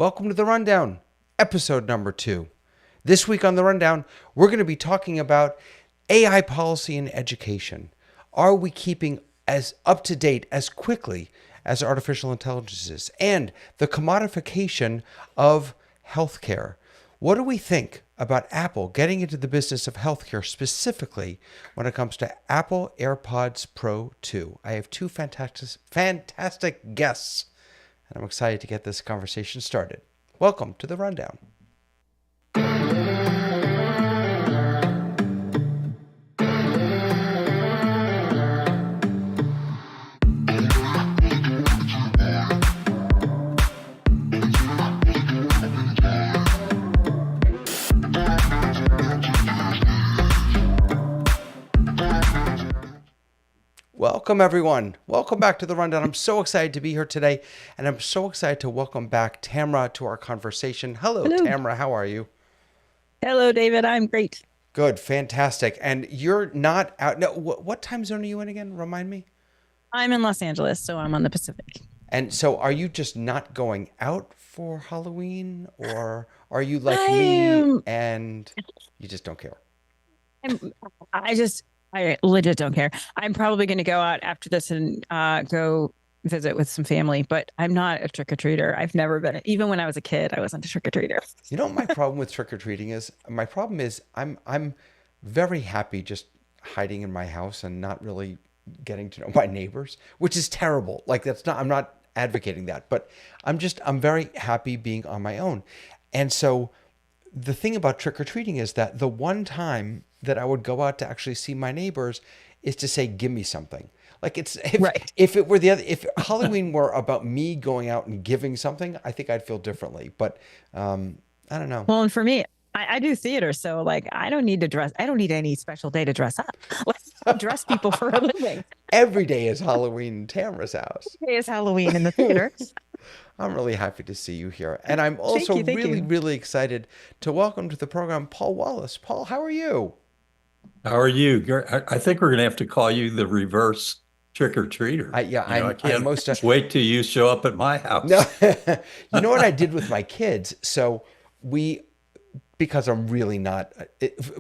welcome to The Rundown, episode number 2. This week on The Rundown, we're going to be talking about AI policy in education. Are we keeping as up to date as quickly as artificial intelligence is? And the commodification of healthcare. What do we think about Apple getting into the business of healthcare, specifically when it comes to Apple AirPods Pro 2? I have two fantastic guests, and I'm excited to get this conversation started. Welcome to The Rundown. Welcome, everyone. Welcome back to The Rundown. I'm so excited to be here today, and I'm so excited to welcome back Tamra to our conversation. Hello. Tamra. How are you? Hello, David. I'm great. Good. Fantastic. And you're not out. No, what time zone are you in again? Remind me. I'm in Los Angeles, so I'm on the Pacific. And so are you just not going out for Halloween, or are you like I me am. and you just don't care? I'm I legit don't care. I'm probably going to go out after this and go visit with some family, but I'm not a trick-or-treater. I've never been. Even when I was a kid, I wasn't a trick-or-treater. You know what my problem with trick-or-treating is? My problem is I'm very happy just hiding in my house and not really getting to know my neighbors, which is terrible. Like I'm not advocating that, but I'm very happy being on my own. And so the thing about trick-or-treating is that the one time that I would go out to actually see my neighbors is to say, give me something. Like Right. if Halloween were about me going out and giving something, I think I'd feel differently. But I don't know. Well, and for me, I do theater, so like I don't need to dress. I don't need any special day to dress up. Like, I dress people for a living. Every day is Halloween in Tamara's house. Today is Halloween in the theater. I'm really happy to see you here. And I'm Thank also you. Thank really, you. really excited to welcome to the program Paul Wallace. Paul, how are you? How are you? I think we're going to have to call you the reverse trick-or-treater. Yeah, I I'm can't most wait till you show up at my no. house. You know what I did with my kids? So because I'm really not,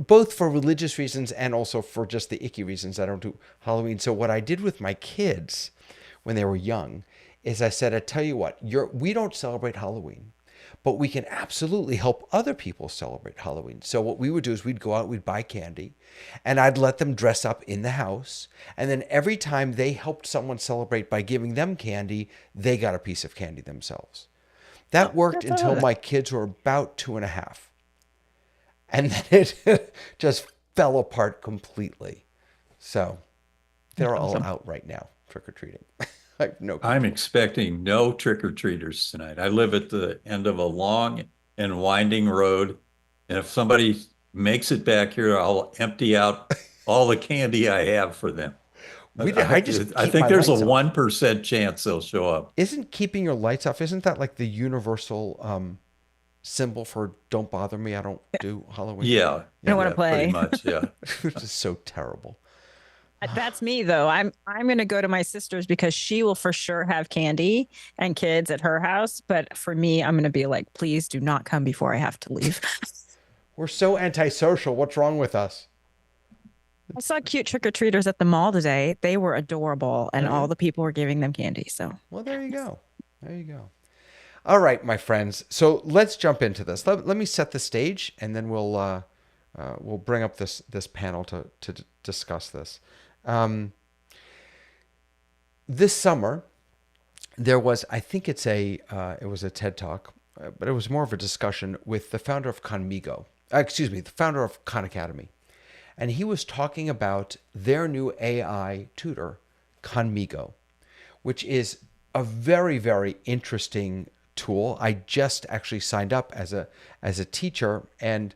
both for religious reasons and also for just the icky reasons, I don't do Halloween. So what I did with my kids when they were young is I said, I tell you what, we don't celebrate Halloween, but we can absolutely help other people celebrate Halloween. So what we would do is we'd go out, we'd buy candy, and I'd let them dress up in the house. And then every time they helped someone celebrate by giving them candy, they got a piece of candy themselves. That worked That's all until that. my kids were about 2.5. And then it just fell apart completely. So they're all Awesome. out right now, trick-or-treating. I have no I'm control. expecting no trick-or-treaters tonight. I live at the end of a long and winding road, and if somebody makes it back here, I'll empty out all the candy I have for them. I just I keep think my there's a lights off. 1% chance they'll show up. Isn't keeping your lights off, isn't that like the universal symbol for don't bother me, I don't do Halloween? Yeah, I don't want yeah, to pretty play. much. Yeah. Which is so terrible. That's me though. I'm going to go to my sister's because she will for sure have candy and kids at her house. But for me, I'm going to be like, please do not come before I have to leave. We're so antisocial. What's wrong with us? I saw cute trick-or-treaters at the mall today. They were adorable, and Oh, yeah. all the people were giving them candy. So Well, there you go. There you go. All right, my friends. So let's jump into this. Let me set the stage, and then we'll bring up this panel to discuss this. Um, this summer, there was, I think it was a TED Talk, but it was more of a discussion with the founder of Conmigo. The founder of Khan Academy. And he was talking about their new AI tutor, Conmigo, which is a very, very interesting tool. I just actually signed up as a teacher, and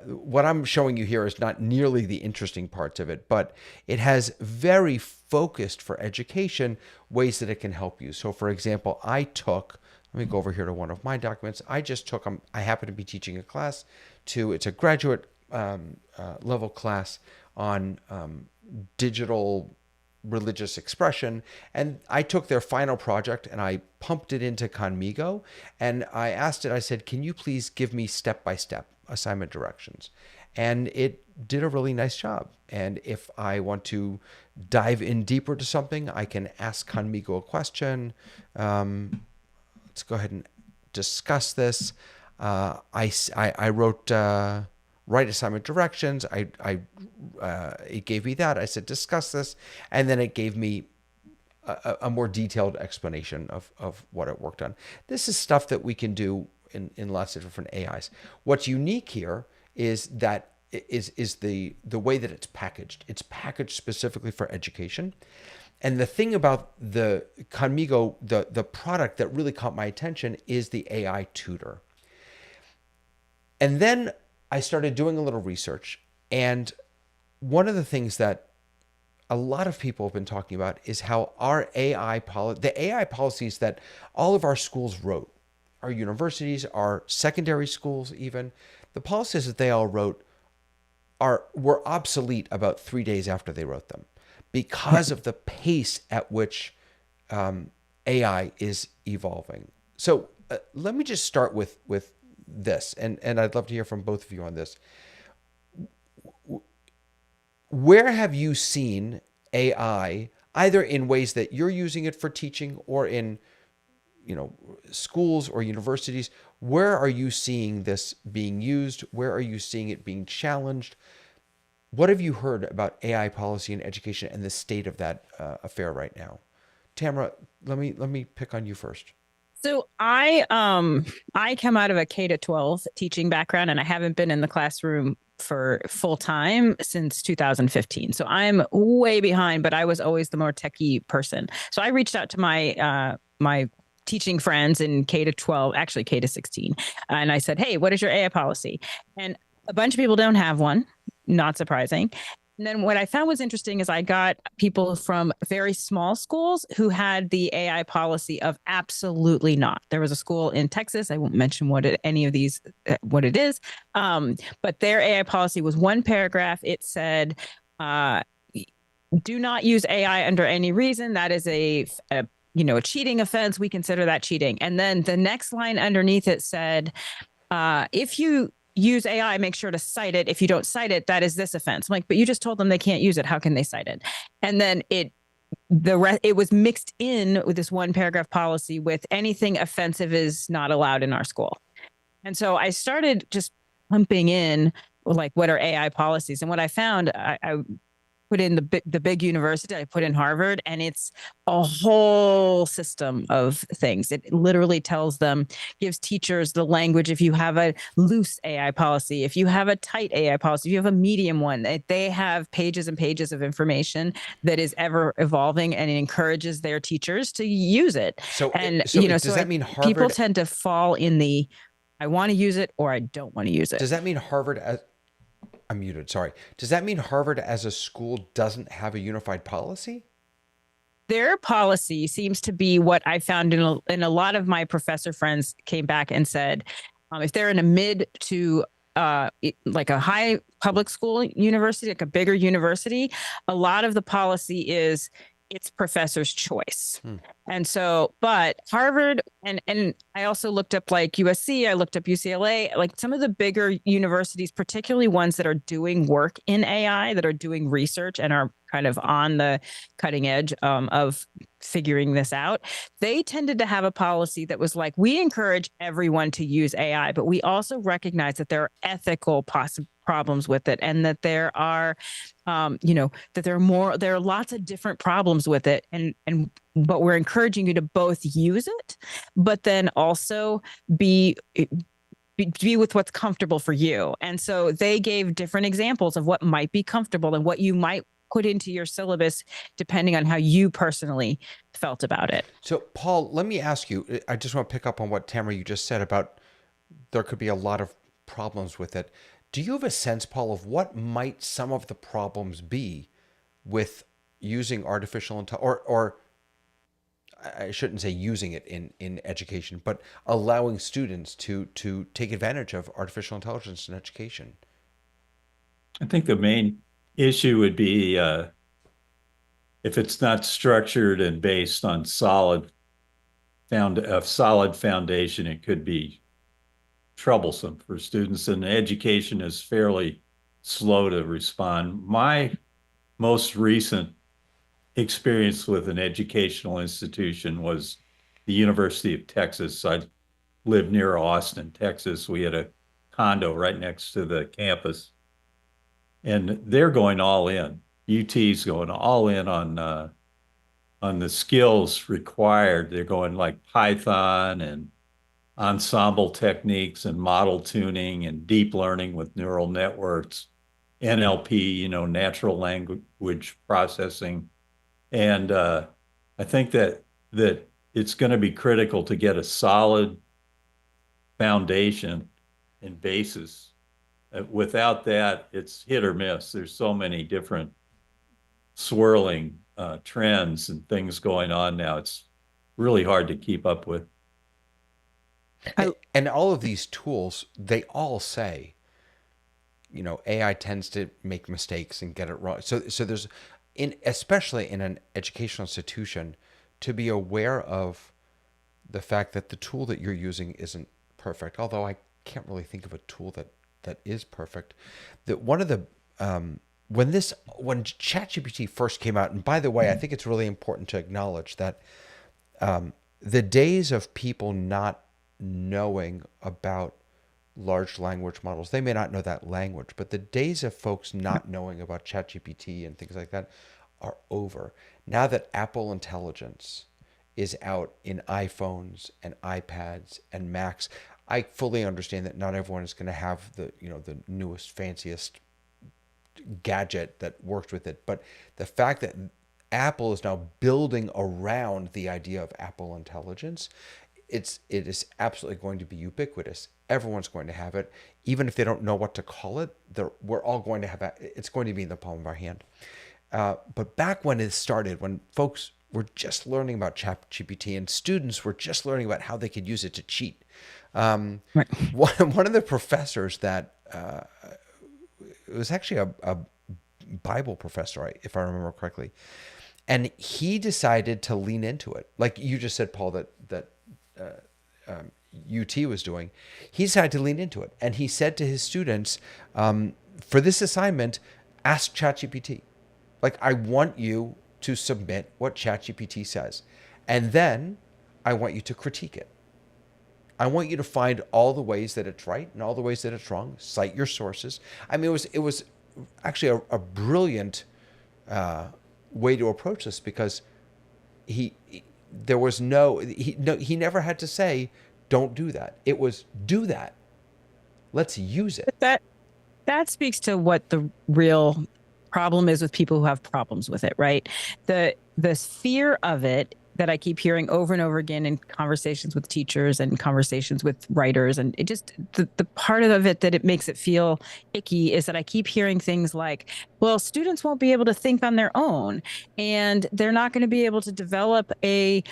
what I'm showing you here is not nearly the interesting parts of it, but it has very focused for education ways that it can help you. So, for example, let me go over here to one of my documents. I happen to be teaching a class it's a graduate level class on digital religious expression. And I took their final project and I pumped it into Conmigo. And I asked it, I said, can you please give me step-by-step assignment directions? And it did a really nice job. And if I want to dive in deeper to something, I can ask Conmigo a question. Let's go ahead and discuss this. I wrote write assignment directions. It gave me that. I said discuss this, and then it gave me a more detailed explanation of what it worked on. This is stuff that we can do in lots of different AIs. What's unique here is that is the way that it's packaged. It's packaged specifically for education. And the thing about the Conmigo, the product that really caught my attention is the AI tutor. And then I started doing a little research. And one of the things that a lot of people have been talking about is how our the AI policies that all of our schools wrote, our universities, our secondary schools even, the policies that they all wrote were obsolete about 3 days after they wrote them, because of the pace at which AI is evolving. So let me just start with this, and I'd love to hear from both of you on this. Where have you seen AI, either in ways that you're using it for teaching or in schools or universities? Where are you seeing this being used? Where are you seeing it being challenged? What have you heard about AI policy in education and the state of that affair right now? Tamara, let me pick on you first. So I come out of a K-12 teaching background, and I haven't been in the classroom for full time since 2015. So I'm way behind, but I was always the more techie person. So I reached out to my teaching friends in K-12, actually K-16, and I said, "Hey, what is your AI policy?" And a bunch of people don't have one, not surprising. And then what I found was interesting is I got people from very small schools who had the AI policy of absolutely not. There was a school in Texas. I won't mention what it is, but their AI policy was one paragraph. It said, "Do not use AI under any reason. That is a cheating offense. We consider that cheating." And then the next line underneath it said, "If you use AI, make sure to cite it. If you don't cite it, that is this offense." I'm like, but you just told them they can't use it. How can they cite it? And then it was mixed in with this one paragraph policy with anything offensive is not allowed in our school. And so I started just pumping in like, what are AI policies? And what I found, I put in the big university, I put in Harvard, and it's a whole system of things. It literally tells them, gives teachers the language. If you have a loose AI policy, if you have a tight AI policy, if you have a medium one, they have pages and pages of information that is ever evolving, and it encourages their teachers to use it. So, and does that mean Harvard? People tend to fall in the, I want to use it or I don't want to use it. Does that mean Harvard I'm muted. Sorry. Does that mean Harvard as a school doesn't have a unified policy? Their policy seems to be what I found in a lot of my professor friends came back and said, if they're in a mid to like a high public school university, like a bigger university, a lot of the policy is it's professor's choice. And so, but Harvard, and I also looked up like USC, I looked up UCLA, like some of the bigger universities, particularly ones that are doing work in AI, that are doing research and are kind of on the cutting edge of figuring this out. They tended to have a policy that was like, we encourage everyone to use AI, but we also recognize that there are ethical problems with it, and that there are, that there are lots of different problems with it, but we're encouraging you to both use it, but then also be with what's comfortable for you. And so they gave different examples of what might be comfortable and what you might put into your syllabus depending on how you personally felt about it. So, Paul, let me ask you, I just want to pick up on what Tamara, you just said about there could be a lot of problems with it. Do you have a sense, Paul, of what might some of the problems be with using artificial intelligence, or I shouldn't say using it in education, but allowing students to take advantage of artificial intelligence in education? I think the main issue would be if it's not structured and based on a solid foundation, it could be troublesome for students, and education is fairly slow to respond. My most recent experience with an educational institution was the University of Texas. I lived near Austin, Texas. We had a condo right next to the campus, and they're going all in. UT's going all in on the skills required. They're going like Python and ensemble techniques and model tuning and deep learning with neural networks, NLP, natural language processing. And I think that it's going to be critical to get a solid foundation and basis. Without that, it's hit or miss. There's so many different swirling trends and things going on now. It's really hard to keep up with. And all of these tools, they all say, AI tends to make mistakes and get it wrong. So there's, especially in an educational institution, to be aware of the fact that the tool that you're using isn't perfect. Although I can't really think of a tool that is perfect. That one of the when ChatGPT first came out, and by the way, I think it's really important to acknowledge that the days of people not knowing about large language models, they may not know that language, but the days of folks not knowing about ChatGPT and things like that are over. Now that Apple Intelligence is out in iPhones and iPads and Macs, I fully understand that not everyone is going to have the newest, fanciest gadget that works with it. But the fact that Apple is now building around the idea of Apple Intelligence, it is absolutely going to be ubiquitous. Everyone's going to have it, even if they don't know what to call it. We're all going to have it. It's going to be in the palm of our hand. But back when it started, when folks were just learning about ChatGPT and students were just learning about how they could use it to cheat, Right. one of the professors that it was actually a Bible professor, if I remember correctly, and he decided to lean into it, like you just said, Paul, that UT was doing. He decided to lean into it, and he said to his students, for this assignment, ask ChatGPT. Like, I want you to submit what ChatGPT says, and then I want you to critique it. I want you to find all the ways that it's right and all the ways that it's wrong. Cite your sources. I mean, it was actually a brilliant way to approach this, because he there was he never had to say don't do that. It was do that. Let's use it. But that speaks to what the real problem is with people who have problems with it, right? The fear of it that I keep hearing over and over again in conversations with teachers and conversations with writers, and it just the part of it that it makes it feel icky is that I keep hearing things like, well, students won't be able to think on their own, and they're not going to be able to develop a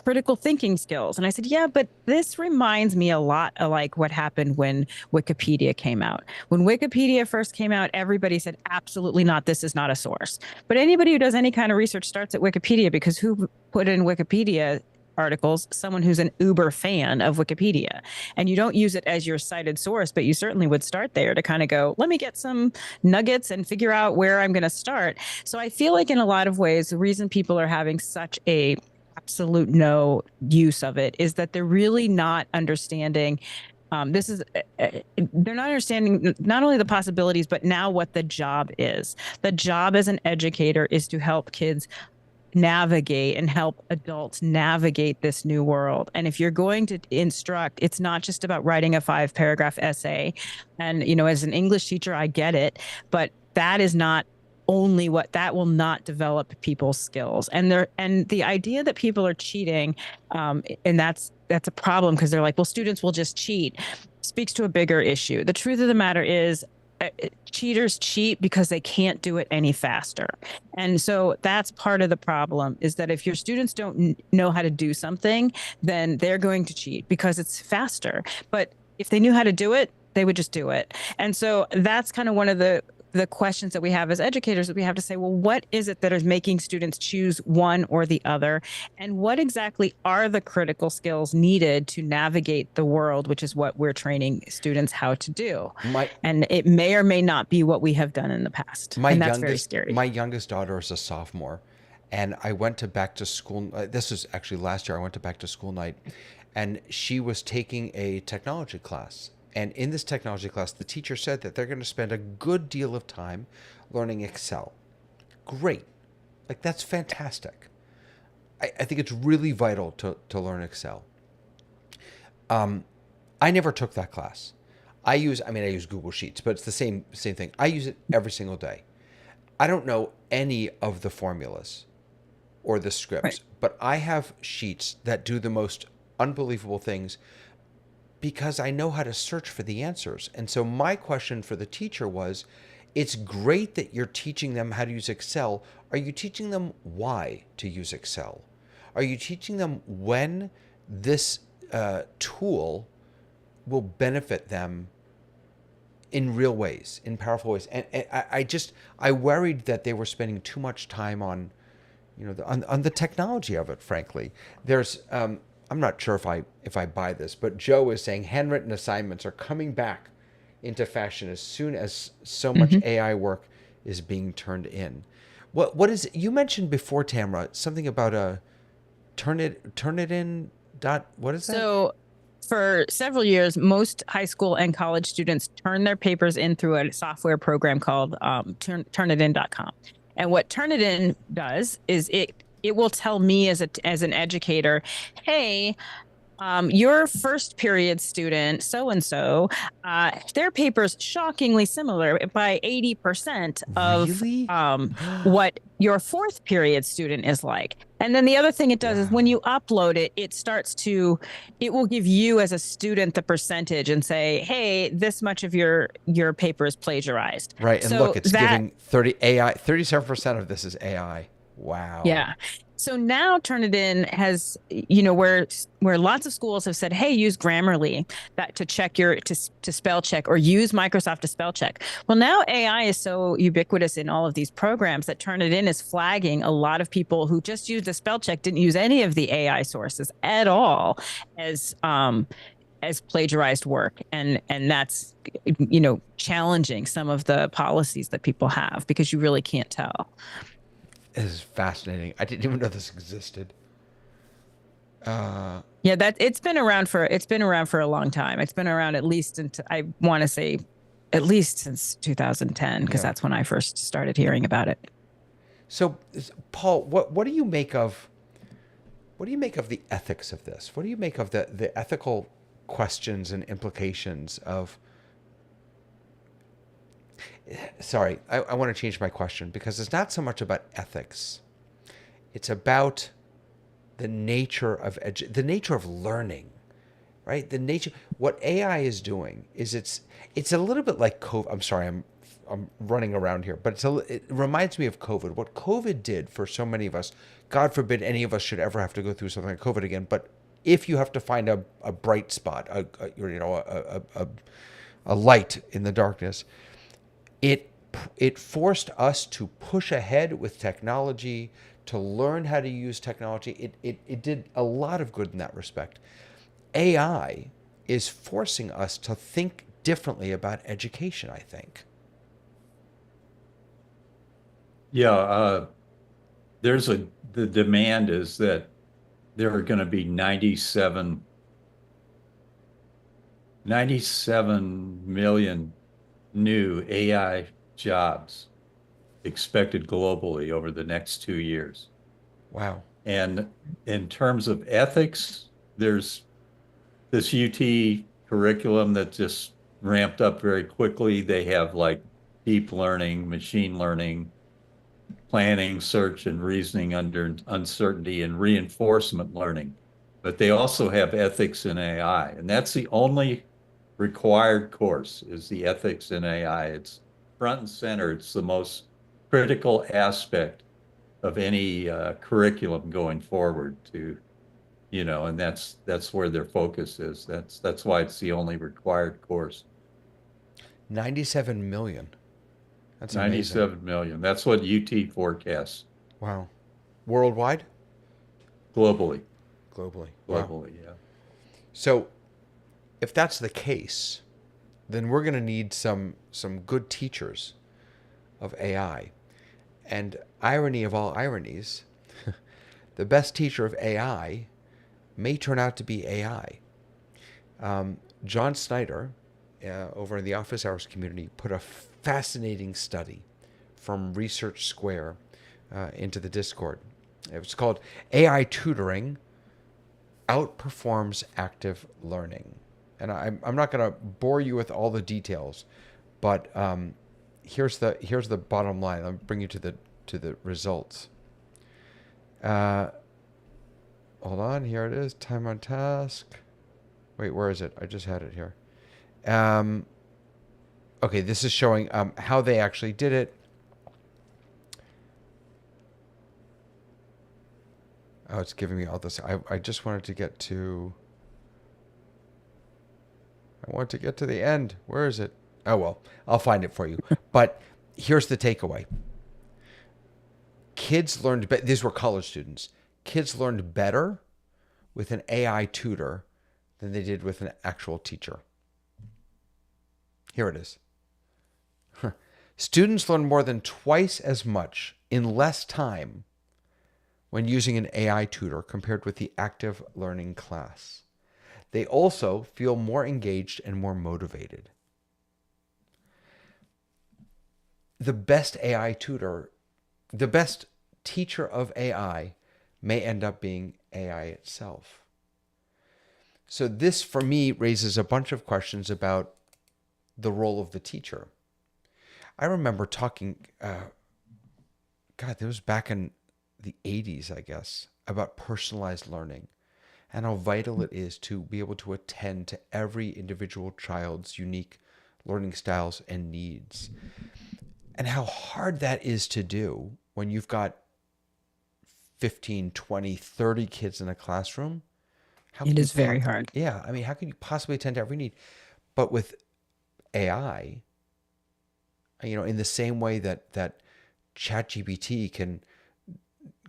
critical thinking skills. And I said, yeah, but this reminds me a lot of like what happened when Wikipedia came out. When Wikipedia first came out, everybody said, absolutely not. This is not a source. But anybody who does any kind of research starts at Wikipedia, because who put in Wikipedia articles? Someone who's an uber fan of Wikipedia. And you don't use it as your cited source, but you certainly would start there to kind of go, let me get some nuggets and figure out where I'm going to start. So I feel like in a lot of ways, the reason people are having such a absolute no use of it is that they're really not understanding they're not understanding not only the possibilities, but now what the job is. The job as an educator is to help kids navigate and help adults navigate this new world. And if you're going to instruct, it's not just about writing a 5-paragraph essay. And, as an English teacher, I get it, but that is not only what that will not develop people's skills. And the idea that people are cheating, and that's a problem, because they're like, well, students will just cheat, speaks to a bigger issue. The truth of the matter is, cheaters cheat because they can't do it any faster. And so that's part of the problem, is that if your students don't know how to do something, then they're going to cheat because it's faster. But if they knew how to do it, they would just do it. And so that's kind of one of the the questions that we have as educators, that we have to say, well, what is it that is making students choose one or the other? And what exactly are the critical skills needed to navigate the world, which is what we're training students how to do. My And it may or may not be what we have done in the past. my And that's very youngest scary. my youngest daughter is a sophomore, and I went to back to school. This was actually last year. I went to back to school night, and she was taking a technology class. And in this technology class, the teacher said that they're going to spend a good deal of time learning Excel. Great, like that's fantastic. I think it's really vital to learn Excel. I never took that class. I use Google Sheets, but it's the same thing. I use it every single day. I don't know any of the formulas or the Right. scripts, but I have sheets that do the most unbelievable things because I know how to search for the answers. And so my question for the teacher was, it's great that you're teaching them how to use Excel. Are you teaching them why to use Excel? Are you teaching them when this tool will benefit them in real ways, in powerful ways? And I worried that they were spending too much time on, on the technology of it. Frankly, there's I'm not sure if I buy this, but Joe is saying handwritten assignments are coming back into fashion as soon as so much Mm-hmm. AI work is being turned in. What is you mentioned before, Tamara, something about a turn it in dot what is that? So for several years, most high school and college students turn their papers in through a software program called turnitin.com. And what Turnitin does is it will tell me as an educator, hey, your first period student, so and so, their paper's shockingly similar by 80% of Really? what your fourth period student is like. And then the other thing it does is when Wow. you upload it, it will give you as a student the percentage and say, hey, this much of your paper is plagiarized. Right. And look, So it's that giving 30 AI, 37% of this is AI. Wow. Yeah. So now Turnitin has, where lots of schools have said, hey, use Grammarly that to check to spell check or use Microsoft to spell check. Well, now AI is so ubiquitous in all of these programs that Turnitin is flagging a lot of people who just used the spell check, didn't use any of the AI sources at all as plagiarized work. And that's, challenging some of the policies that people have because you really can't tell. This is fascinating. I didn't even know this existed. Uh, Yeah, that it's been around for a long time. It's been around at least I want to say at least since 2010 because yeah. that's when I first started hearing about it. So, Paul, what do you make of the ethics of this? What do you make of the ethical questions and implications of? Sorry, I want to change my question because it's not so much about ethics. It's about the nature of learning, right? The nature what AI is doing is it's a little bit like COVID. I'm sorry, I'm running around here, but it reminds me of COVID. What COVID did for so many of us, God forbid any of us should ever have to go through something like COVID again, but if you have to find a bright spot, a light in the darkness, it it forced us to push ahead with technology, to learn how to use technology. It did a lot of good in that respect. AI is forcing us to think differently about education, I think. Yeah, the demand is that there are going to be 97 million new AI jobs expected globally over the next 2 years. Wow. And in terms of ethics, there's this UT curriculum that just ramped up very quickly. They have like deep learning, machine learning, planning, search, and reasoning under uncertainty and reinforcement learning. But they also have ethics in AI, and that's the only required course is the ethics in AI. It's front and center. It's the most critical aspect of any curriculum going forward and that's where their focus is. That's why it's the only required course. 97 million. That's amazing. 97 million. That's what UT forecasts Wow. Worldwide? globally. Globally. Wow. Globally, yeah. So if that's the case, then we're going to need some good teachers of AI. And irony of all ironies, the best teacher of AI may turn out to be AI. John Snyder, over in the office hours community, put a fascinating study from Research Square into the Discord. It was called AI Tutoring Outperforms Active Learning. And I'm not going to bore you with all the details, but here's the bottom line. I'll bring you to the results. Hold on, here it is. Time on task. Wait, where is it? I just had it here. Okay, this is showing how they actually did it. Oh, it's giving me all this. I just wanted to get to. I want to get to the end. Where is it? Oh, well, I'll find it for you. But here's the takeaway. Kids learned, these were college students. Kids learned better with an AI tutor than they did with an actual teacher. Here it is. Students learn more than twice as much in less time when using an AI tutor compared with the active learning class. They also feel more engaged and more motivated. The best AI tutor, the best teacher of AI may end up being AI itself. So this, for me, raises a bunch of questions about the role of the teacher. I remember talking, God, it was back in the 80s, I guess, about personalized learning and how vital it is to be able to attend to every individual child's unique learning styles and needs. And how hard that is to do when you've got 15, 20, 30 kids in a classroom. It is very hard. Yeah. I mean, how can you possibly attend to every need? But with AI, in the same way that ChatGPT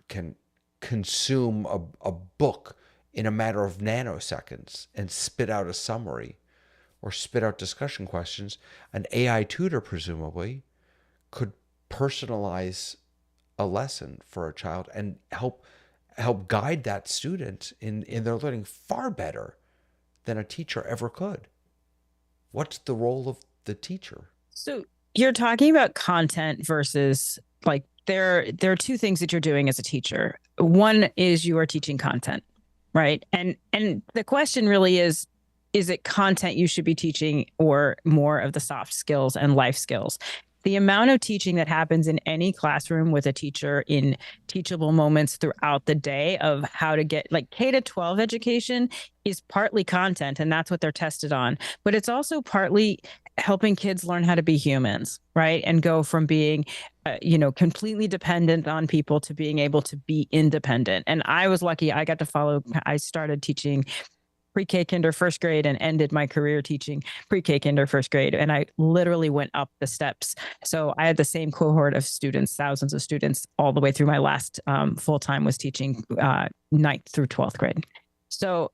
can consume a book in a matter of nanoseconds and spit out a summary or spit out discussion questions, an AI tutor presumably could personalize a lesson for a child and help guide that student in their learning far better than a teacher ever could. What's the role of the teacher? So you're talking about content versus like there are two things that you're doing as a teacher. One is you are teaching content, right? And the question really is it content you should be teaching or more of the soft skills and life skills? The amount of teaching that happens in any classroom with a teacher in teachable moments throughout the day of how to get like K-12 education is partly content, and that's what they're tested on. But it's also partly helping kids learn how to be humans, right? And go from being, completely dependent on people to being able to be independent. And I was lucky. I started teaching pre-K, kinder, first grade, and ended my career teaching pre-K, kinder, first grade. And I literally went up the steps. So I had the same cohort of students, thousands of students, all the way through my last full-time was teaching 9th through 12th grade. So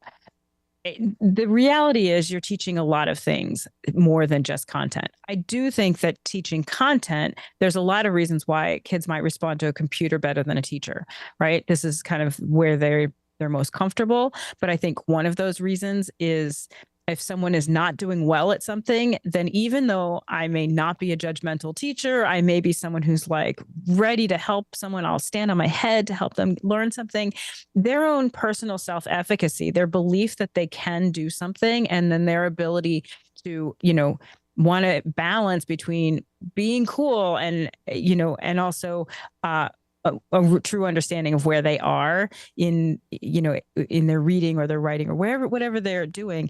the reality is you're teaching a lot of things more than just content. I do think that teaching content, there's a lot of reasons why kids might respond to a computer better than a teacher, right? This is kind of where they're most comfortable. But I think one of those reasons is if someone is not doing well at something, then even though I may not be a judgmental teacher, I may be someone who's like ready to help someone. I'll stand on my head to help them learn something. Their own personal self-efficacy, their belief that they can do something, and then their ability to, want to balance between being cool and, and also, a true understanding of where they are in their reading or their writing or whatever they're doing.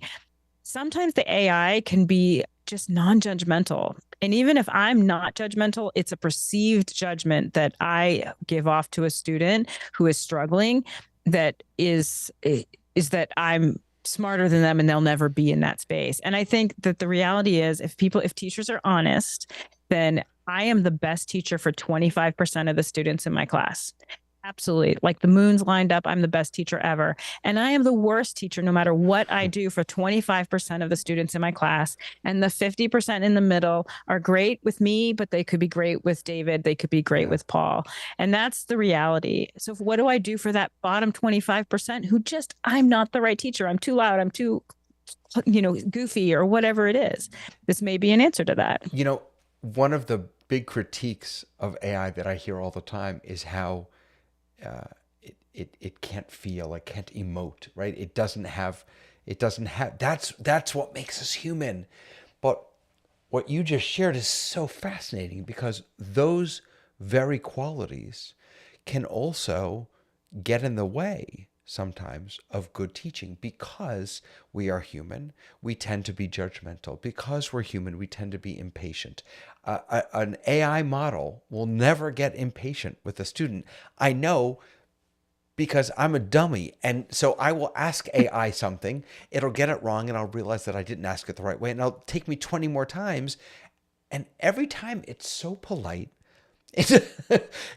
Sometimes the AI can be just non-judgmental. And even if I'm not judgmental, it's a perceived judgment that I give off to a student who is struggling that is that I'm smarter than them and they'll never be in that space. And I think that the reality is if teachers are honest, then I am the best teacher for 25% of the students in my class. Absolutely. Like the moon's lined up. I'm the best teacher ever. And I am the worst teacher no matter what I do for 25% of the students in my class. And the 50% in the middle are great with me, but they could be great with David. They could be great with Paul. And that's the reality. So what do I do for that bottom 25% who just, I'm not the right teacher. I'm too loud. I'm too, goofy or whatever it is. This may be an answer to that. One of the big critiques of AI that I hear all the time is how it can't feel, it can't emote, right? It doesn't have, that's what makes us human. But what you just shared is so fascinating because those very qualities can also get in the way sometimes of good teaching because we are human. We tend to be judgmental. Because we're human, we tend to be impatient. An AI model will never get impatient with a student. I know because I'm a dummy. And so I will ask AI something, it'll get it wrong, and I'll realize that I didn't ask it the right way. And it'll take me 20 more times. And every time it's so polite.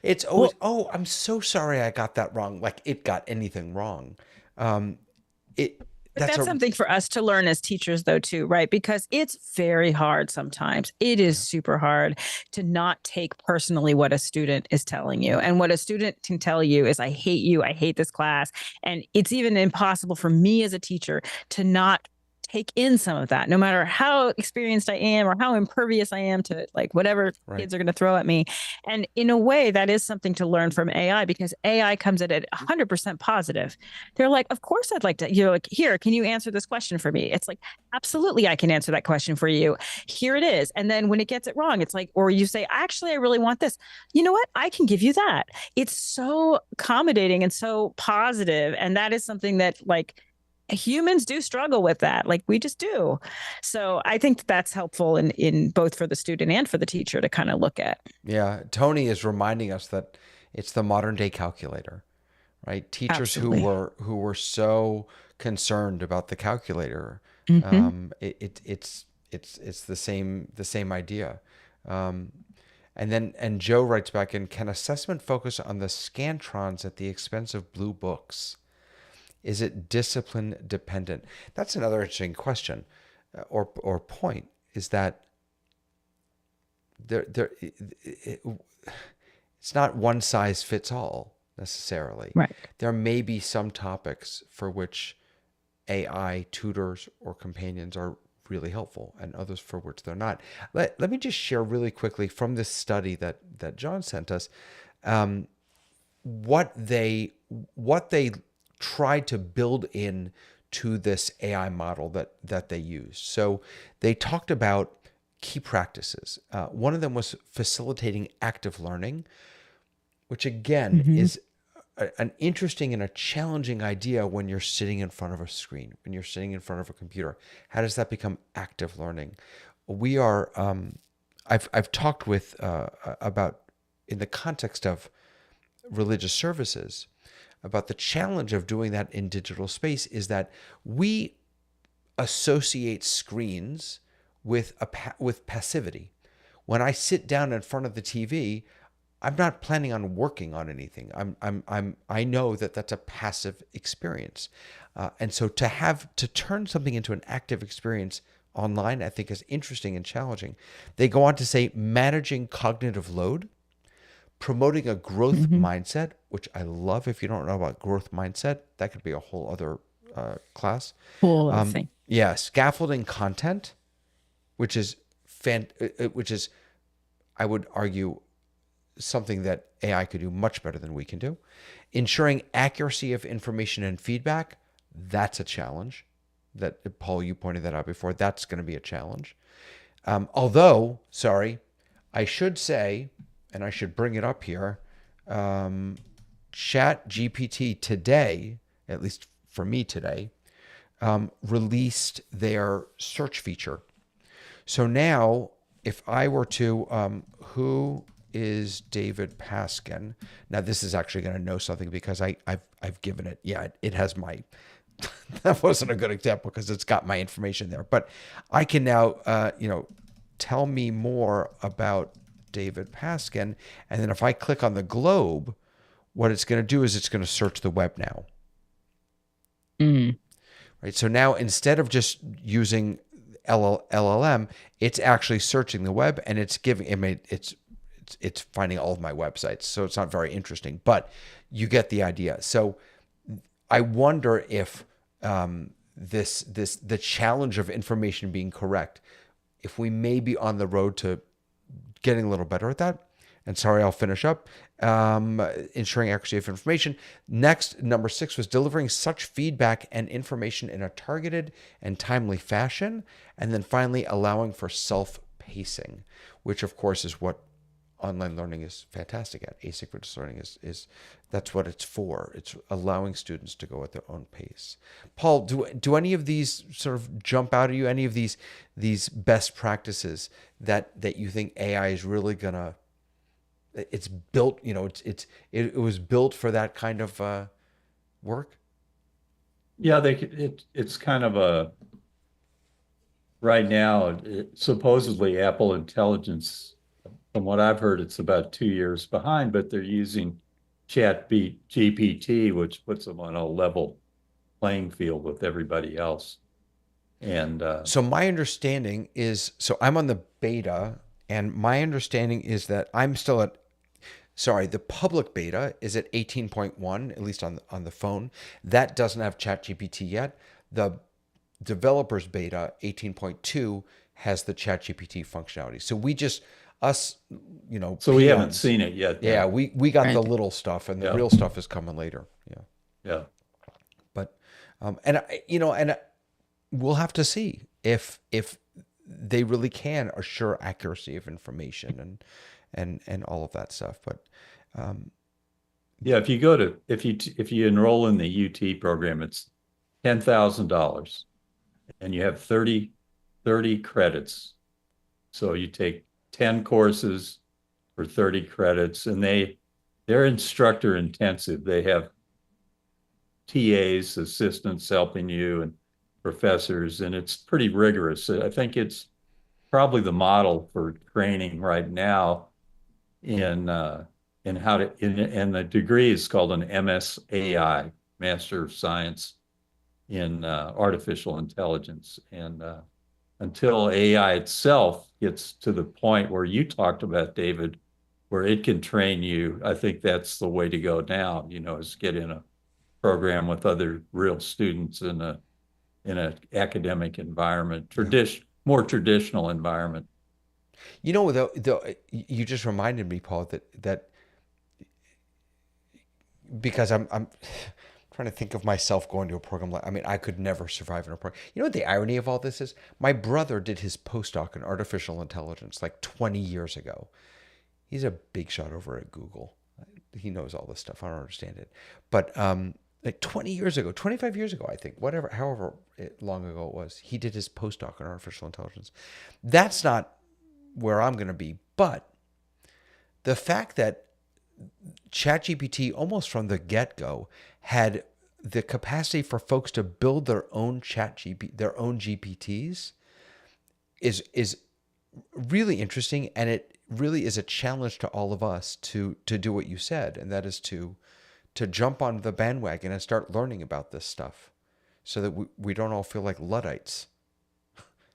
It's always, oh, I'm so sorry I got that wrong. Like it got anything wrong. That's something for us to learn as teachers though, too, right? Because it's very hard sometimes. It is super hard to not take personally what a student is telling you. And what a student can tell you is, I hate you. I hate this class. And it's even impossible for me as a teacher to not take in some of that, no matter how experienced I am or how impervious I am to like whatever kids are going to throw at me. And in a way, that is something to learn from AI because AI comes at it 100% positive. They're like, of course, I'd like to, like, here, can you answer this question for me? It's like, absolutely, I can answer that question for you. Here it is. And then when it gets it wrong, it's like, or you say, actually, I really want this. You know what? I can give you that. It's so accommodating and so positive. And that is something that like, humans do struggle with that. Like we just do. So I think that's helpful in both for the student and for the teacher to kind of look at. Yeah. Tony is reminding us that it's the modern day calculator, right? Teachers Absolutely. who were so concerned about the calculator. It's the same idea. And Joe writes back in, can assessment focus on the scantrons at the expense of blue books? Is it discipline dependent? That's another interesting question or point, is that it's not one size fits all necessarily. Right. There may be some topics for which AI tutors or companions are really helpful and others for which they're not. Let me just share really quickly from this study that John sent us, what they tried to build in to this AI model that they used. So they talked about key practices. One of them was facilitating active learning, which again is an interesting and a challenging idea when you're sitting in front of a screen, when you're sitting in front of a computer. How does that become active learning? We are, I've talked with about in the context of religious services, about the challenge of doing that in digital space is that we associate screens with passivity. When I sit down in front of the TV, I'm not planning on working on anything. I know that that's a passive experience, and so to turn something into an active experience online, I think is interesting and challenging. They go on to say managing cognitive load, promoting a growth mindset, which I love. If you don't know about growth mindset, that could be a whole other class. Cool thing. Yeah, scaffolding content, which is I would argue something that AI could do much better than we can do. Ensuring accuracy of information and feedback, that's a challenge. That Paul, you pointed that out before. That's going to be a challenge. Although, sorry, I should say, and I should bring it up here, Chat GPT today, at least for me today, released their search feature. So now, if I were to, who is David Paskin? Now, this is actually going to know something because I've given it. Yeah, it has my. That wasn't a good example because it's got my information there. But I can now, tell me more about David Paskin. And then if I click on the globe, what it's going to do is it's going to search the web now. Mm. Right. So now instead of just using LLM, it's actually searching the web, and it's giving it's finding all of my websites. So it's not very interesting, but you get the idea. So I wonder if the challenge of information being correct, if we may be on the road to getting a little better at that. And sorry, I'll finish up. Ensuring accuracy of information. Next, number 6 was delivering such feedback and information in a targeted and timely fashion. And then finally, allowing for self-pacing, which of course is what online learning is fantastic at. Asynchronous learning is that's what it's for. It's allowing students to go at their own pace. Paul, do any of these sort of jump out at you? Any of these best practices that you think AI is really gonna? It's built, it was built for that kind of work. Yeah, it's kind of a right now. Supposedly, Apple Intelligence, from what I've heard, it's about 2 years behind, but they're using GPT, which puts them on a level playing field with everybody else. And So my understanding is, so I'm on the beta, and my understanding is that I'm still at, sorry, the public beta is at 18.1, at least on the phone. That doesn't have ChatGPT yet. The developers beta 18.2 has the ChatGPT functionality. So we just us, so we haven't peons, seen it yet. yeah, then. we got the Right. little stuff, and the Yeah. real stuff is coming later. Yeah, Yeah. but and we'll have to see if they really can assure accuracy of information and all of that stuff. But Yeah, if you go to if you enroll in the UT program, it's $10,000, and you have 30 credits. So you take 10 courses for 30 credits, and they're instructor intensive. They have TAs, assistants helping you, and professors, and it's pretty rigorous. I think it's probably the model for training right now in how to and the degree is called an MSAI, Master of Science in Artificial Intelligence. And until AI itself gets to the point where you talked about, David, where it can train you, I think that's the way to go now, is get in a program with other real students in an academic environment, more traditional environment. though you just reminded me, Paul, that because I'm trying to think of myself going to a program like, I mean, I could never survive in a program. You know what the irony of all this is? My brother did his postdoc in artificial intelligence like 20 years ago. He's a big shot over at Google. He knows all this stuff. I don't understand it. But like 20 years ago, 25 years ago, I think, however long ago it was, he did his postdoc in artificial intelligence. That's not where I'm going to be. But the fact that ChatGPT almost from the get-go had the capacity for folks to build their own their own GPTs is really interesting, and it really is a challenge to all of us to do what you said, and that is to jump on the bandwagon and start learning about this stuff, so that we don't all feel like Luddites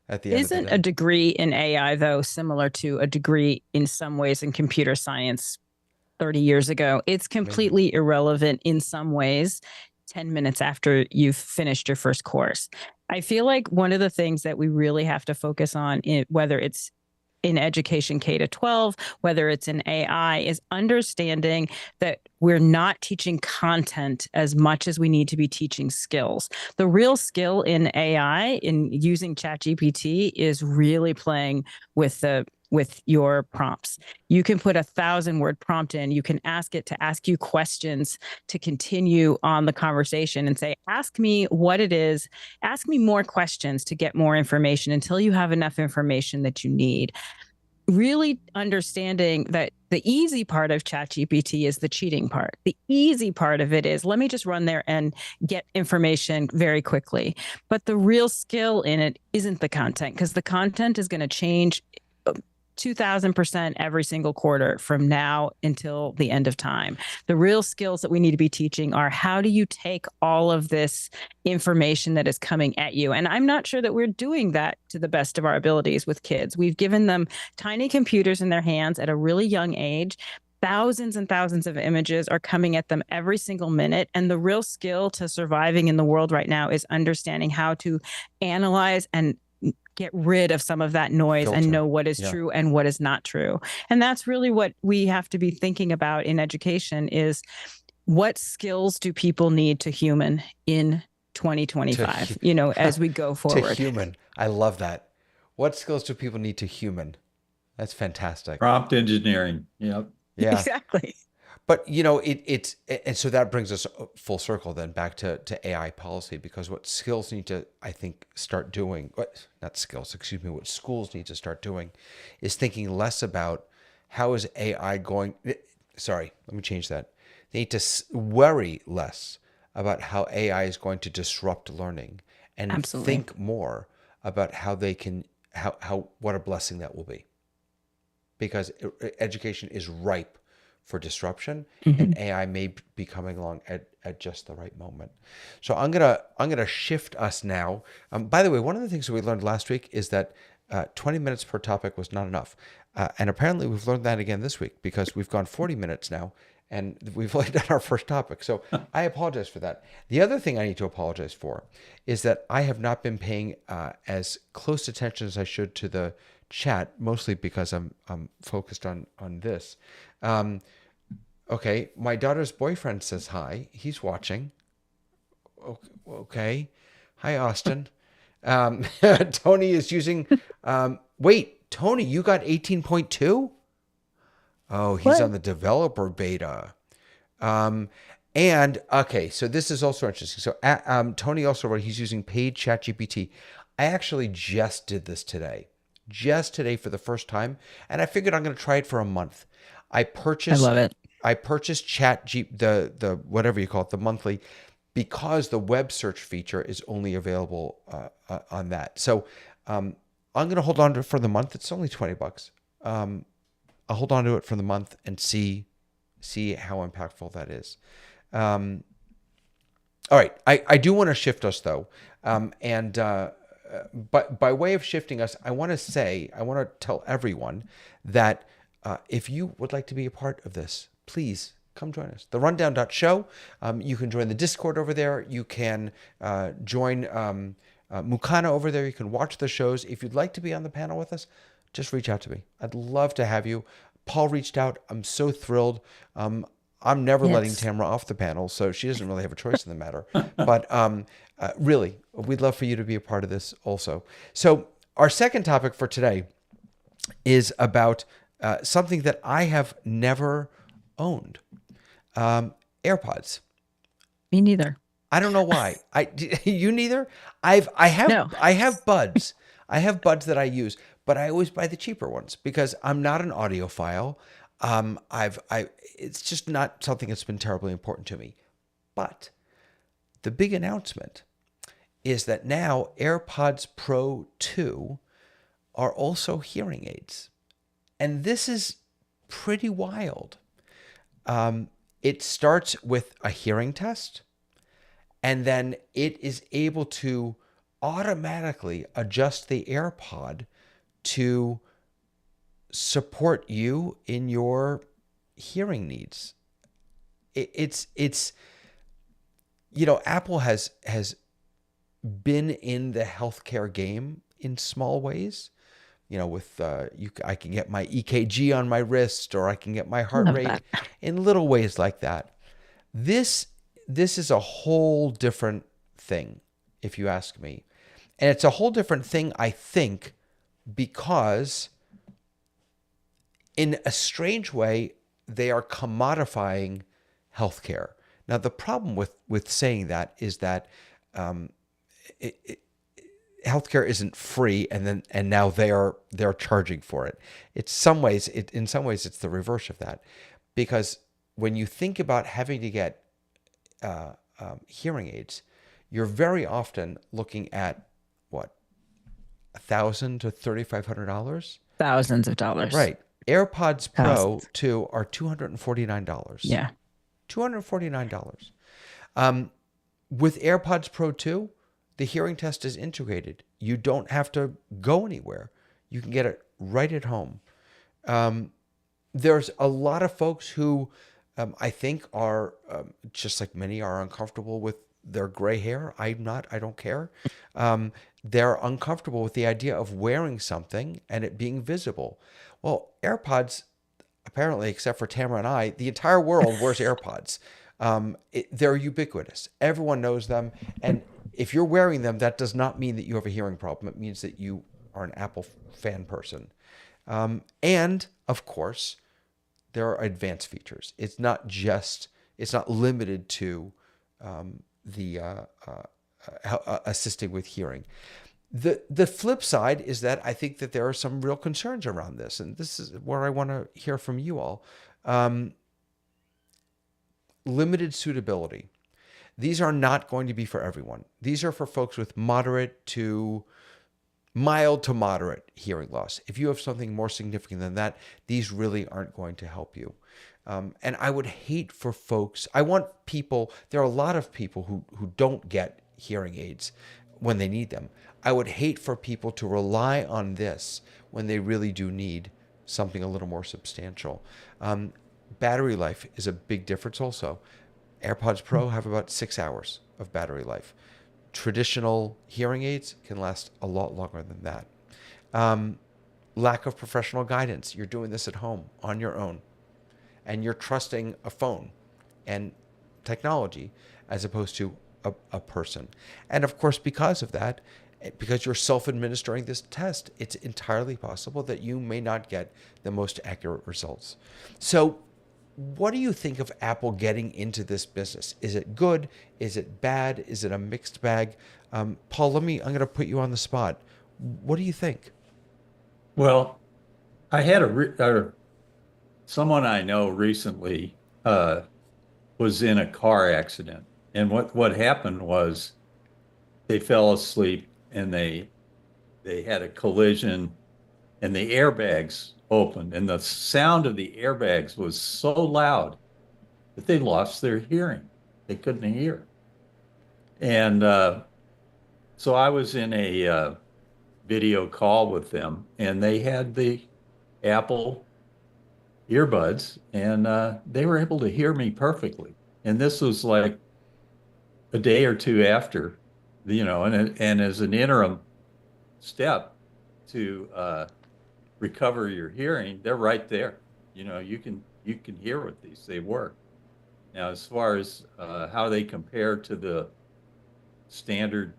at the end of the Isn't day. a degree in AI, though, similar to a degree in some ways in computer science 30 years ago? It's completely irrelevant in some ways 10 minutes after you've finished your first course. I feel like one of the things that we really have to focus on, whether it's in education K to 12, whether it's in AI, is understanding that we're not teaching content as much as we need to be teaching skills. The real skill in AI, in using ChatGPT, is really playing with your prompts. You can put 1,000-word prompt in. You can ask it to ask you questions to continue on the conversation and say, ask me what it is. Ask me more questions to get more information until you have enough information that you need. Really understanding that the easy part of ChatGPT is the cheating part. The easy part of it is, let me just run there and get information very quickly. But the real skill in it isn't the content, because the content is going to change 2000% every single quarter from now until the end of time. The real skills that we need to be teaching are how do you take all of this information that is coming at you? And I'm not sure that we're doing that to the best of our abilities with kids. We've given them tiny computers in their hands at a really young age. Thousands and thousands of images are coming at them every single minute. And the real skill to surviving in the world right now is understanding how to analyze and get rid of some of that noise and Filter. know what is Yeah. true and what is not true. And that's really what we have to be thinking about in education is what skills do people need to human in 2025, as we go To forward. human. I love that. What skills do people need to human? That's fantastic. Prompt engineering. Yep. Yeah. Exactly. But it's and so that brings us full circle then back to AI policy, because what skills need to, I think, start doing, not skills, excuse me, what schools need to start doing is thinking less about how is AI going, sorry, let me change that. They need to worry less about how AI is going to disrupt learning and Absolutely. think more about how they can, how what a blessing that will be. Because education is ripe for disruption, and AI may be coming along at just the right moment. So I'm gonna shift us now. By the way, one of the things that we learned last week is that 20 minutes per topic was not enough, and apparently we've learned that again this week, because we've gone 40 minutes now, and we've only done our first topic. So I apologize for that. The other thing I need to apologize for is that I have not been paying as close attention as I should to the chat, mostly because I'm focused on this. Okay, my daughter's boyfriend says hi. He's watching. Okay. Hi, Austin. Tony is using. Wait, Tony, you got 18.2? Oh, he's What? on the developer beta. And okay, so this is also interesting. So Tony also wrote he's using paid ChatGPT. I actually just did this today. Just today for the first time, and I figured I'm going to try it for a month. I love it. I purchased the whatever you call it, the monthly, because the web search feature is only available on that. So I'm going to hold on to it for the month. It's only $20. I'll hold on to it for the month and see how impactful that is. All right, I do want to shift us though, but by way of shifting us, I want to tell everyone that if you would like to be a part of this, please come join us. TheRundown.show. You can join the Discord over there. You can join Mukana over there. You can watch the shows. If you'd like to be on the panel with us, just reach out to me. I'd love to have you. Paul reached out. I'm so thrilled. I'm never letting Tamara off the panel, so she doesn't really have a choice in the matter. But really, we'd love for you to be a part of this also. So our second topic for today is about something that I have never owned. AirPods. Me neither. I don't know why. You neither? I have No. I have buds. I have buds that I use, but I always buy the cheaper ones because I'm not an audiophile. It's just not something that's been terribly important to me. But the big announcement is that now AirPods Pro 2 are also hearing aids. And this is pretty wild. It starts with a hearing test, and then it is able to automatically adjust the AirPod to support you in your hearing needs. It's Apple has been in the healthcare game in small ways. With I can get my EKG on my wrist, or I can get my heart Love rate that. in little ways like that. This is a whole different thing, if you ask me. And it's a whole different thing, I think, because in a strange way, they are commodifying healthcare. Now, the problem with saying that is that healthcare isn't free, and now they're charging for it. In some ways, it's the reverse of that, because when you think about having to get hearing aids, you're very often looking at what, $1,000 to $3,500. thousands of dollars. Right. AirPods Pro Thousands. 2 are $249. Yeah. $249. With AirPods Pro 2, the hearing test is integrated. You don't have to go anywhere. You can get it right at home. There's a lot of folks who I think are, just like many, are uncomfortable with their gray hair. I'm not, I don't care. They're uncomfortable with the idea of wearing something and it being visible. Well, AirPods, apparently, except for Tamara and I, the entire world wears AirPods. They're ubiquitous. Everyone knows them. And if you're wearing them, that does not mean that you have a hearing problem. It means that you are an Apple fan person. And of course, there are advanced features. It's not limited to assisting with hearing. The flip side is that I think that there are some real concerns around this, and this is where I want to hear from you all. Limited suitability. These are not going to be for everyone. These are for folks with mild to moderate hearing loss. If you have something more significant than that, these really aren't going to help you. And I would hate for folks, there are a lot of people who don't get hearing aids when they need them. I would hate for people to rely on this when they really do need something a little more substantial. Battery life is a big difference also. AirPods Pro have about 6 hours of battery life. Traditional hearing aids can last a lot longer than that. Lack of professional guidance. You're doing this at home on your own, and you're trusting a phone and technology as opposed to a person. And of course, because of that, because you're self-administering this test, it's entirely possible that you may not get the most accurate results. So what do you think of Apple getting into this business? Is it good? Is it bad? Is it a mixed bag? Paul, I'm going to put you on the spot. What do you think? Well, I had someone I know recently was in a car accident. And what happened was they fell asleep and they had a collision and the airbags opened, and the sound of the airbags was so loud that they lost their hearing. They couldn't hear. And so I was in a video call with them, and they had the Apple earbuds, and they were able to hear me perfectly. And this was like a day or two after, and as an interim step to recover your hearing, they're right there. You can hear with these. They work. Now, as far as how they compare to the standard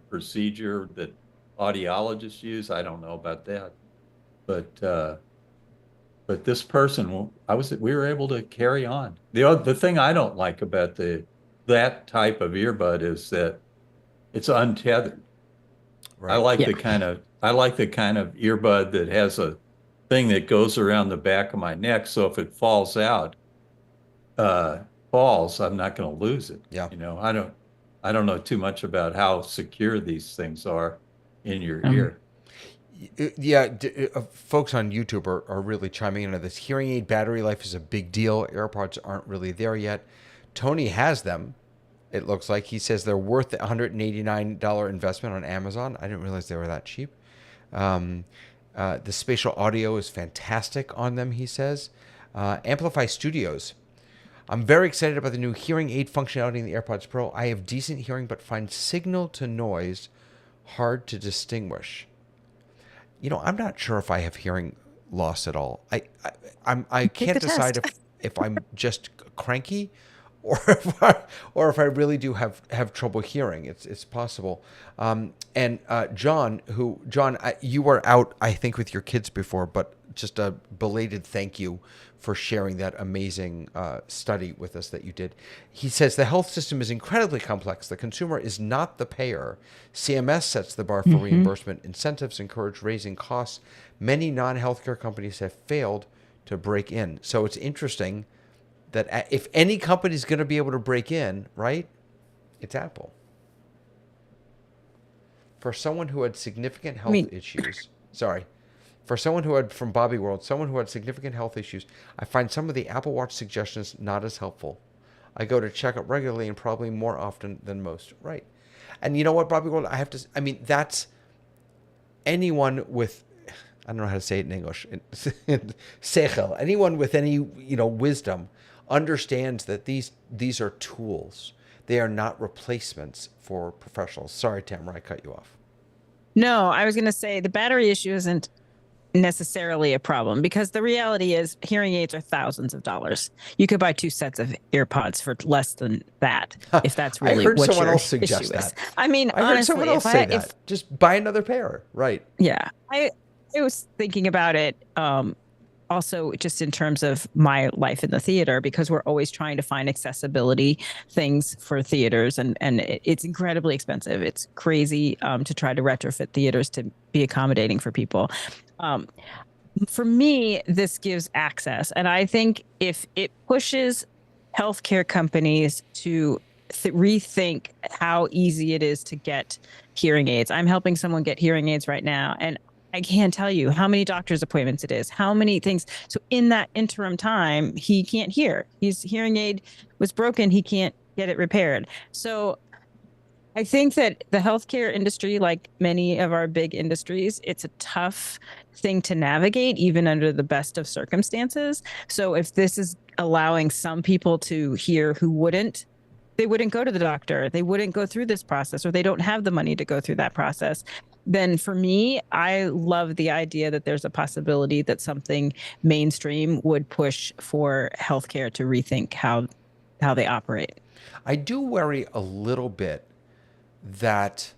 procedure that audiologists use, I don't know about that. But this person, we were able to carry on. The thing I don't like about that type of earbud is that it's untethered. Right. I like the kind of earbud that has a thing that goes around the back of my neck, so if it falls, I'm not going to lose it. Yeah. I don't know too much about how secure these things are in your ear. Yeah, folks on YouTube are really chiming into this. Hearing aid battery life is a big deal. AirPods aren't really there yet. Tony has them. It looks like he says they're worth the $189 investment on Amazon. I didn't realize they were that cheap. The spatial audio is fantastic on them, he says. Amplify Studios. I'm very excited about the new hearing aid functionality in the AirPods Pro. I have decent hearing, but find signal to noise hard to distinguish. I'm not sure if I have hearing loss at all. I can't decide if I'm just cranky or if I really do have trouble hearing. It's possible. And John, you were out, I think, with your kids before, but just a belated thank you for sharing that amazing study with us that you did. He says the health system is incredibly complex. The consumer is not the payer. CMS sets the bar for reimbursement. Incentives encourage raising costs. Many non-healthcare companies have failed to break in. So it's interesting that if any company is going to be able to break in, right, it's Apple. For someone who had significant health issues, Sorry. For someone who had, from Bobby World, someone who had significant health issues, I find some of the Apple Watch suggestions not as helpful. I go to check up regularly and probably more often than most. Right. And you know what, Bobby World, I have to, I mean, that's anyone with, I don't know how to say it in English, sechel, anyone with any, wisdom understands that these are tools. They are not replacements for professionals. Sorry, Tamara, I cut you off. No, I was going to say the battery issue isn't necessarily a problem because the reality is hearing aids are thousands of dollars. You could buy 2 sets of AirPods for less than that if that's I really heard what someone your else issue suggest is. that. I mean, I heard honestly, someone else say that. Just buy another pair. Right. Yeah. I was thinking about it also just in terms of my life in the theater, because we're always trying to find accessibility things for theaters, and it's incredibly expensive. It's crazy to try to retrofit theaters to be accommodating for people. For me, this gives access, and I think if it pushes healthcare companies to rethink how easy it is to get hearing aids. I'm helping someone get hearing aids right now, and I can't tell you how many doctor's appointments it is, how many things. So in that interim time, he can't hear. His hearing aid was broken. He can't get it repaired. So I think that the healthcare industry, like many of our big industries, it's a tough thing to navigate, even under the best of circumstances. So if this is allowing some people to hear who wouldn't, they wouldn't go to the doctor, they wouldn't go through this process, or they don't have the money to go through that process, then for me, I love the idea that there's a possibility that something mainstream would push for healthcare to rethink how they operate. I do worry a little bit that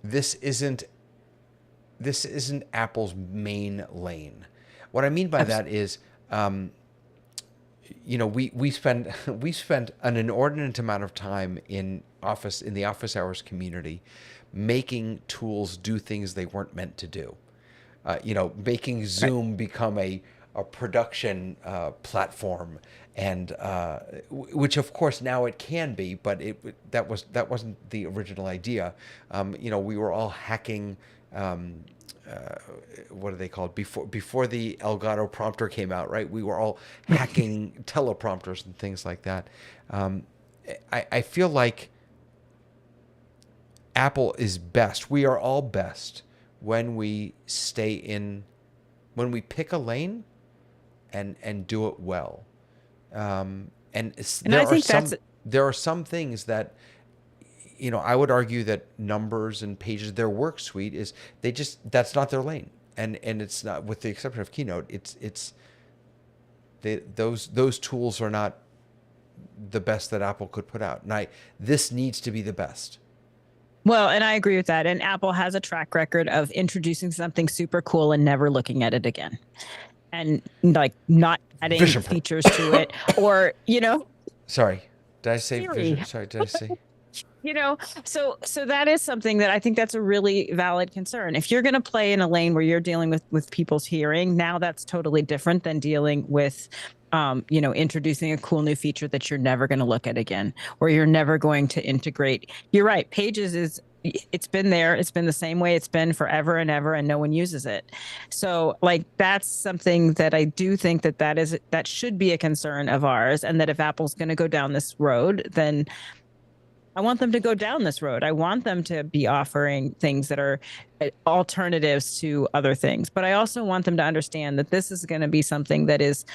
this isn't Apple's main lane. What I mean by that is, we spent an inordinate amount of time in the office hours community, making tools do things they weren't meant to do. Making Zoom become a production platform, and which of course now it can be, but that wasn't the original idea. We were all hacking. What are they called? Before the Elgato prompter came out, right? We were all hacking teleprompters and things like that. I feel like Apple is best. We are all best when we when we pick a lane and do it well. And there are some things that, I would argue that Numbers and Pages, their work suite that's not their lane. And it's not, with the exception of Keynote, those tools are not the best that Apple could put out. And this needs to be the best. Well, and I agree with that. And Apple has a track record of introducing something super cool and never looking at it again. And like not adding Vision features to it, or, Sorry, did I say Siri. vision? Sorry, did I say? So that is something that I think that's a really valid concern. If you're going to play in a lane where you're dealing with people's hearing, now that's totally different than dealing with, introducing a cool new feature that you're never going to look at again, or you're never going to integrate. You're right. Pages it's been there. It's been the same way it's been forever and ever, and no one uses it. So that's something that I do think that should be a concern of ours. And that if Apple's going to go down this road, then I want them to go down this road. I want them to be offering things that are alternatives to other things. But I also want them to understand that this is going to be something that is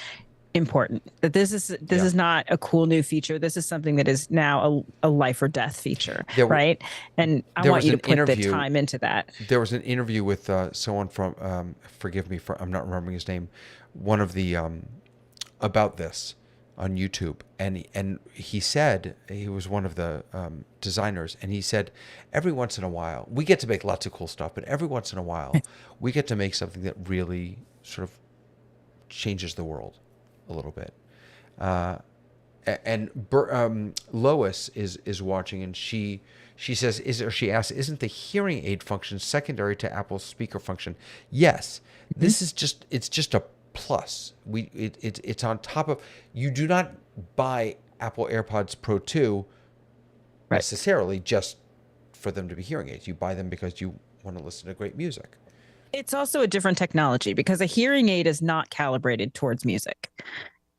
important, that this is not a cool new feature. This is something that is now a life or death feature, right? And I want you to put the time into that. There was an interview with someone from, forgive me for I'm not remembering his name, one of the about this on YouTube, and he said, he was one of the designers, and he said, every once in a while we get to make lots of cool stuff, but every once in a while we get to make something that really sort of changes the world a little bit. Lois is watching, and she says, she asks, isn't the hearing aid function secondary to Apple's speaker function? Yes, this is just a plus. It's on top of. You do not buy Apple AirPods Pro 2 necessarily just for them to be hearing aids. You buy them because you want to listen to great music. It's also a different technology because a hearing aid is not calibrated towards music.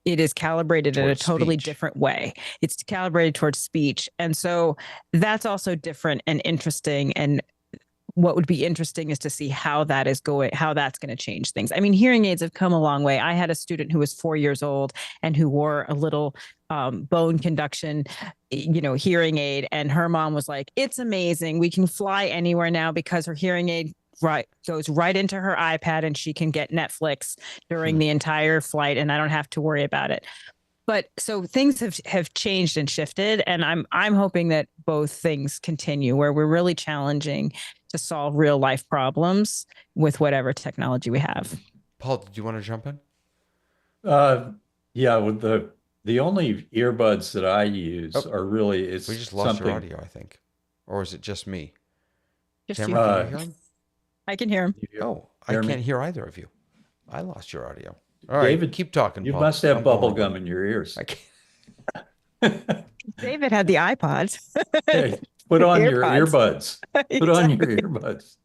It is calibrated in a Towards totally speech. different way. It's calibrated towards speech. And so that's also different and interesting. And what would be interesting is to see how that is going, how that's going to change things. I mean, hearing aids have come a long way. I had a student who was 4 years old and who wore a little bone conduction, hearing aid. And her mom was like, "It's amazing. We can fly anywhere now because her hearing aid goes right into her iPad and she can get Netflix during the entire flight and I don't have to worry about it." But so things have changed and shifted, and I'm hoping that both things continue where we're really challenging to solve real life problems with whatever technology we have. Paul, did you want to jump in? Yeah, with the only earbuds that I use are really it's We just lost your something. audio, I think. Or is it just me? Just Tamara, you. can you hear him? I can hear him. Oh, I Hear me? can't hear either of you. I lost your audio. All right, David, keep talking, you Paul. must have I'm going bubble away. gum in your ears. I can't. David had the iPods. Hey, put on your AirPods. earbuds. Put on your earbuds.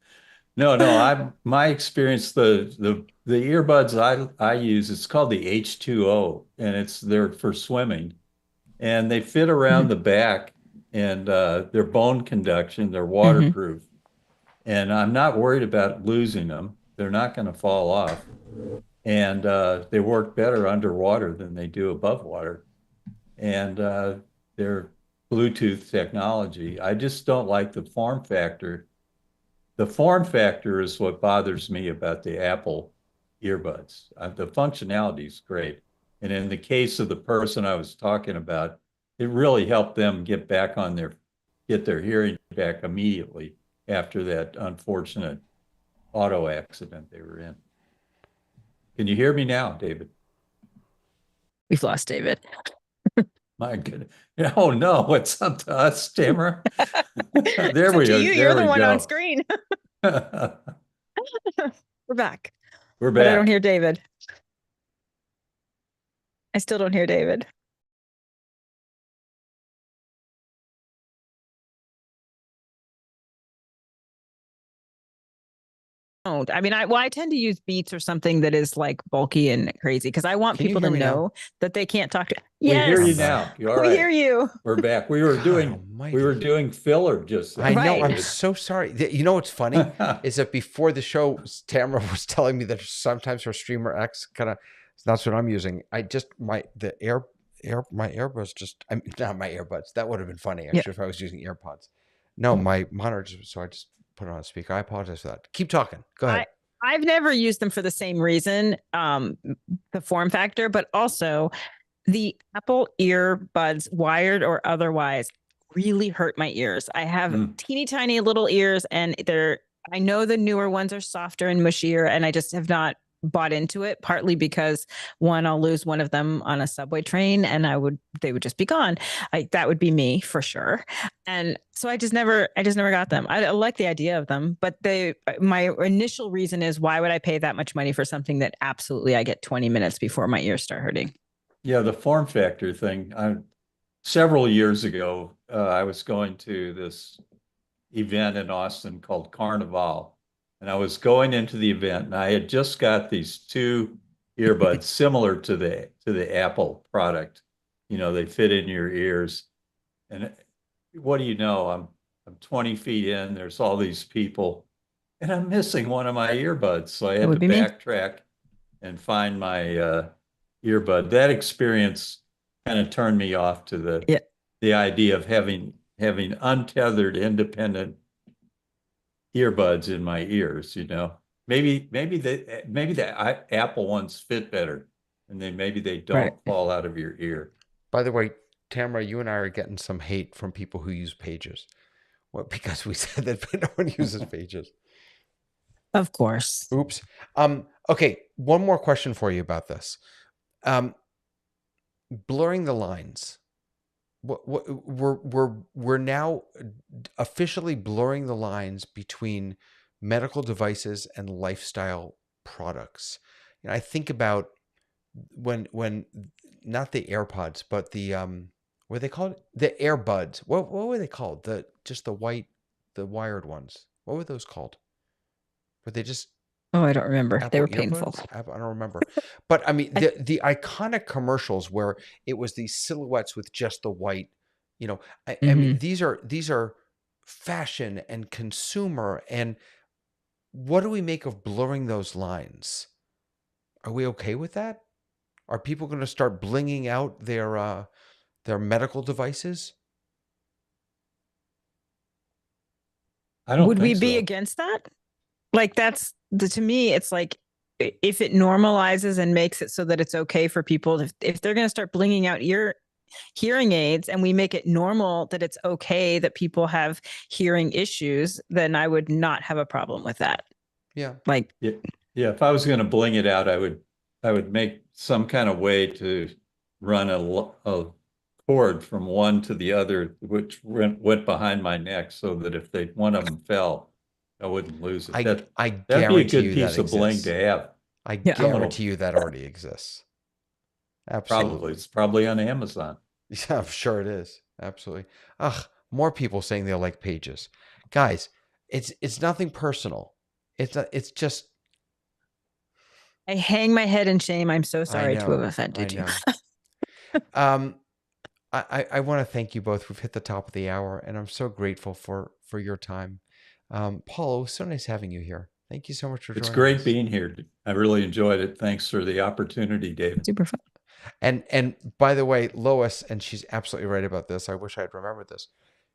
No, my experience, the earbuds I use, it's called the H2O, and they're for swimming, and they fit around the back, and they're bone conduction, they're waterproof, and I'm not worried about losing them. They're not going to fall off, and they work better underwater than they do above water, and they're Bluetooth technology. I just don't like the form factor. The form factor is what bothers me about the Apple earbuds. The functionality is great. And in the case of the person I was talking about, it really helped them get their hearing back immediately after that unfortunate auto accident they were in. Can you hear me now, David? We've lost David. My goodness. Oh no, it's up to us, Tamara. There It's we up to go. you. There You're the we one on go. screen. We're back. We're But I don't back. hear David. I still don't hear David. I mean, I tend to use Beats or something that is like bulky and crazy because I want Can you people to hear me now? know that they can't talk to. We hear you Yes, now. You all we right? hear you. We're back. We God we were almighty. doing filler just I then. know. I'm Right. so sorry. You know what's funny is that before the show, Tamara was telling me that sometimes her Streamer X kind of, that's what I'm using. My earbuds just, I mean, not my earbuds. That would have been funny actually if I was using AirPods. No, my monitor just, so I just put it on speaker. I apologize for that. Keep talking. Go ahead. I've never used them for the same reason, the form factor, but also the Apple earbuds, wired or otherwise, really hurt my ears. I have teeny tiny little ears, and I know the newer ones are softer and mushier, and I just have not bought into it, partly because one, I'll lose one of them on a subway train and they would just be gone. That would be me for sure. And so I just never got them. I like the idea of them, but my initial reason is, why would I pay that much money for something that absolutely I get 20 minutes before my ears start hurting? Yeah, the form factor thing. Several years ago, I was going to this event in Austin called Carnival. And I was going into the event and I had just got these two earbuds similar to the Apple product. You know, they fit in your ears. And what do you know? I'm 20 feet in, there's all these people, and I'm missing one of my earbuds. So I had to backtrack and find my earbud. That experience kind of turned me off to the idea of having untethered, independent earbuds in my ears. You know, maybe the Apple ones fit better, and maybe they don't fall out of your ear. By the way, Tamara, you and I are getting some hate from people who use pages. Well, because we said that no one uses pages. Of course. Oops. Okay, one more question for you about this. Blurring the lines. We're now officially blurring the lines between medical devices and lifestyle products. You know, I think about when not the AirPods, but the what are they called? The earbuds. What were they called? Just the white the wired ones. What were those called? Were they just Oh, I don't remember. They Apple were painful. earbuds? I don't remember. But I mean, the iconic commercials where it was these silhouettes with just the white, I mean, Mhm. these are fashion and consumer. And what do we make of blurring those lines? Are we okay with that? Are people going to start blinging out their medical devices? I don't Would we think be so. against that? Like to me, it's like if it normalizes and makes it so that it's okay for people if they're going to start blinging out hearing aids and we make it normal that it's okay that people have hearing issues, then I would not have a problem with that. Yeah. Like, Yeah, yeah. If I was going to bling it out, I would make some kind of way to run a cord from one to the other, which went behind my neck, so that if one of them fell, I wouldn't lose it. I That'd be a guarantee good you that piece of bling to exists. have. I yeah. Some little, guarantee you that already exists. probably Absolutely. it's probably on Amazon. Yeah, I'm sure it is. Absolutely. Ugh, more people saying they like pages. Guys, it's nothing personal. It's just I hang my head in shame. I'm so I sorry to have know. I offended you. know. Um I want to thank you both. We've hit the top of the hour, and I'm so grateful for your time. Paul, it was so nice having you here. Thank you so much for It's joining great us. being here. I really enjoyed it. Thanks for the opportunity, David. Super fun. And by the way, Lois, and she's absolutely right about this. I wish I had remembered this,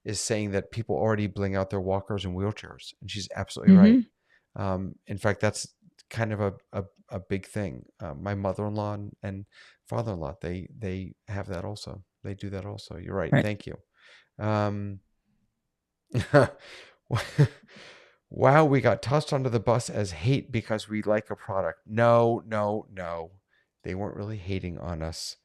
is saying that people already bling out their walkers and wheelchairs, and she's absolutely right. Mm-hmm. In fact, that's kind of a big thing. My mother-in-law and father-in-law, they have that also. They do that also. You're right. Right. Thank you. Um, wow, we got tossed under the bus as hate because we like a product. No, no, no. They weren't really hating on us.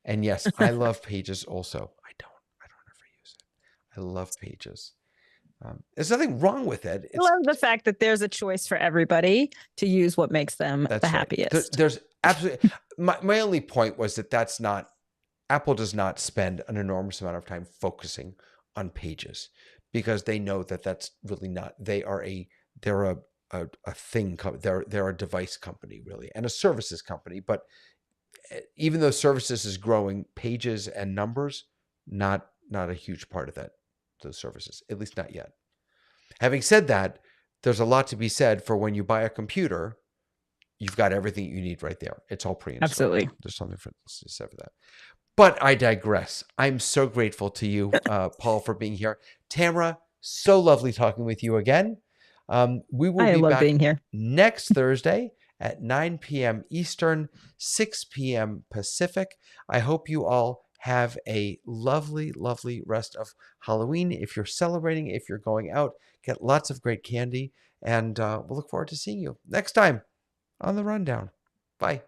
And yes, I love Pages also. I don't ever use it. I love Pages. There's nothing wrong with it. I love the fact that there's a choice for everybody to use what makes them the That's right. happiest. There's absolutely my only point was that's not Apple does not spend an enormous amount of time focusing on Pages because they know that that's really not. They're a thing. They're a device company really and a services company. But even though services is growing, Pages and numbers not a huge part of that. Those services, at least not yet. Having said that, there's a lot to be said for when you buy a computer, you've got everything you need right there. It's all pre-installed. Absolutely. There's something to say for that. But I digress. I'm so grateful to you, Paul, for being here. Tamara, so lovely talking with you again. We will I be love back being here. next Thursday at 9 p.m. Eastern, 6 p.m. Pacific. I hope you all have a lovely, lovely rest of Halloween. If you're celebrating, if you're going out, get lots of great candy. And we'll look forward to seeing you next time on The Rundown. Bye.